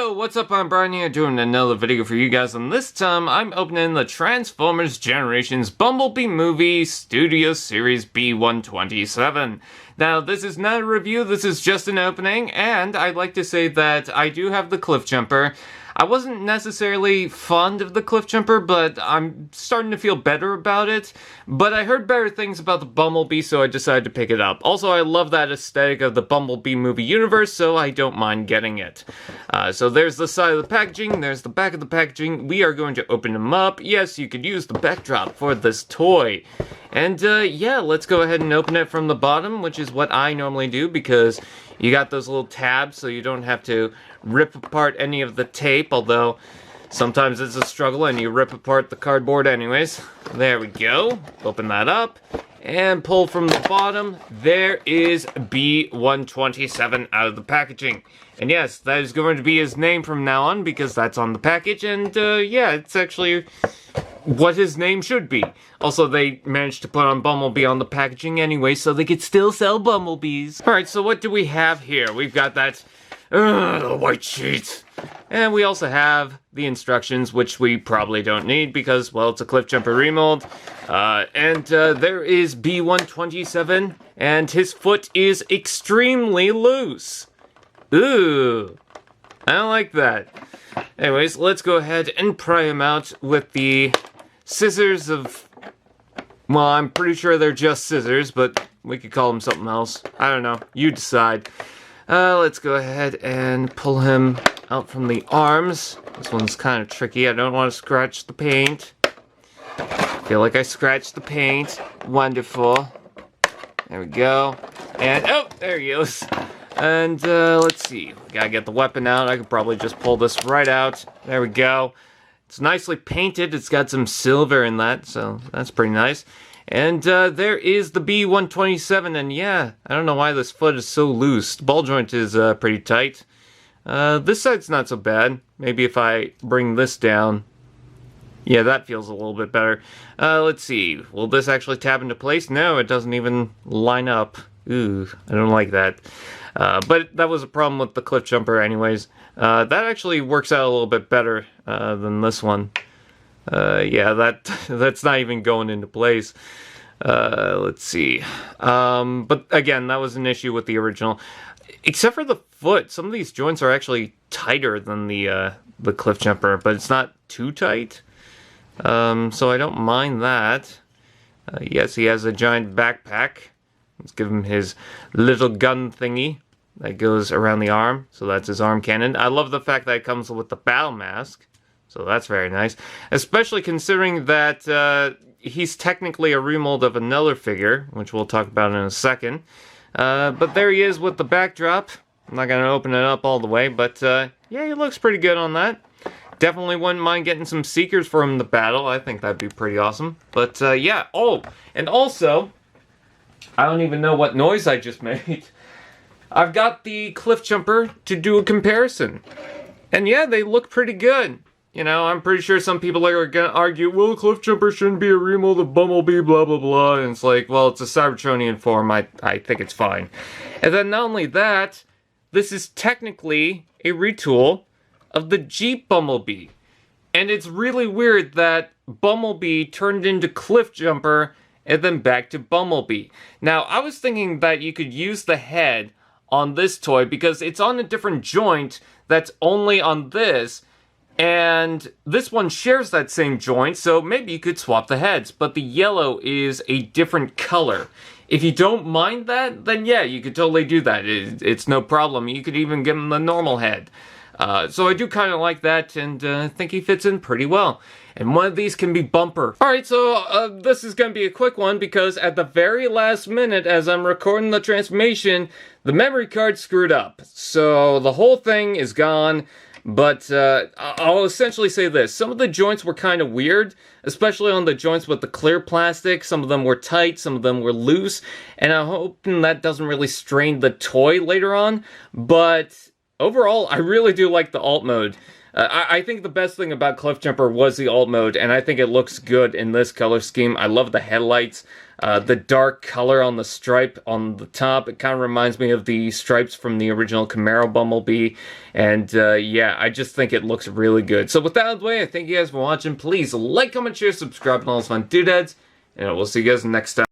Yo, what's up? I'm Brian here doing another video for you guys, and this time I'm opening the Transformers Generations Bumblebee Movie Studio Series B-127. Now, this is not a review, this is just an opening, and I'd like to say that I do have the Cliff Jumper. I wasn't necessarily fond of the Cliff Jumper, but I'm starting to feel better about it. But I heard better things about the Bumblebee, so I decided to pick it up. Also, I love that aesthetic of the Bumblebee movie universe, so I don't mind getting it. So there's the side of the packaging, there's the back of the packaging. We are going to open them up. Yes, you could use the backdrop for this toy. And yeah, let's go ahead and open it from the bottom, which is what I normally do, because you got those little tabs so you don't have to rip apart any of the tape, although sometimes it's a struggle and you rip apart the cardboard anyways. There we go. Open that up and pull from the bottom. There is B-127 out of the packaging. And yes, that is going to be his name from now on because that's on the package, and yeah, it's actually what his name should be. Also, they managed to put on Bumblebee on the packaging anyway, so they could still sell Bumblebees. Alright, so what do we have here? We've got that the white sheet. And we also have the instructions, which we probably don't need because, well, it's a Cliff Jumper remold. There is B-127, and his foot is extremely loose. Ooh, I don't like that. Anyways, let's go ahead and pry him out with the scissors of... Well, I'm pretty sure they're just scissors, but we could call them something else. I don't know. You decide. Let's go ahead and pull him out from the arms. This one's kind of tricky. I don't want to scratch the paint. I feel like I scratched the paint. Wonderful. There we go. And, oh, there he goes. And, let's see. We gotta get the weapon out. I could probably just pull this right out. There we go. It's nicely painted. It's got some silver in that, so that's pretty nice. And there is the B-127, and yeah, I don't know why this foot is so loose. The ball joint is pretty tight. This side's not so bad. Maybe if I bring this down. Yeah, that feels a little bit better. Let's see. Will this actually tab into place? No, it doesn't even line up. Ooh, I don't like that. But that was a problem with the Cliff Jumper anyways. That actually works out a little bit better than this one. Yeah, that's not even going into place. Let's see. But again, that was an issue with the original. Except for the foot, some of these joints are actually tighter than the Cliff Jumper, but it's not too tight. So I don't mind that. Yes, he has a giant backpack. Let's give him his little gun thingy that goes around the arm. So that's his arm cannon. I love the fact that it comes with the battle mask. So that's very nice. Especially considering that he's technically a remold of another figure, which we'll talk about in a second. But there he is with the backdrop. I'm not going to open it up all the way, but yeah, he looks pretty good on that. Definitely wouldn't mind getting some Seekers for him to battle. I think that'd be pretty awesome. But yeah, oh, and also, I don't even know what noise I just made. I've got the Cliff Jumper to do a comparison. And yeah, they look pretty good. You know, I'm pretty sure some people are gonna argue, well, Cliff Jumper shouldn't be a remold of Bumblebee, blah, blah, blah. And it's like, well, it's a Cybertronian form. I think it's fine. And then not only that, this is technically a retool of the Jeep Bumblebee. And it's really weird that Bumblebee turned into Cliff Jumper and then back to Bumblebee. Now, I was thinking that you could use the head on this toy because it's on a different joint that's only on this. And this one shares that same joint, so maybe you could swap the heads. But the yellow is a different color. If you don't mind that, then yeah, you could totally do that. It's no problem. You could even give him the normal head. So I do kind of like that, and I think he fits in pretty well. And one of these can be Bumper. Alright, so this is going to be a quick one, because at the very last minute, as I'm recording the transformation, the memory card screwed up. So the whole thing is gone. But I'll essentially say this. Some of the joints were kind of weird, especially on the joints with the clear plastic. Some of them were tight, some of them were loose, and I'm hoping that doesn't really strain the toy later on. But overall, I really do like the alt mode. I think the best thing about Cliff Jumper was the alt mode, and I think it looks good in this color scheme. I love the headlights. The dark color on the stripe on the top, it kind of reminds me of the stripes from the original Camaro Bumblebee. And yeah, I just think it looks really good. So with that out of the way, I thank you guys for watching. Please like, comment, share, subscribe, and all those fun doodads. And we'll see you guys next time.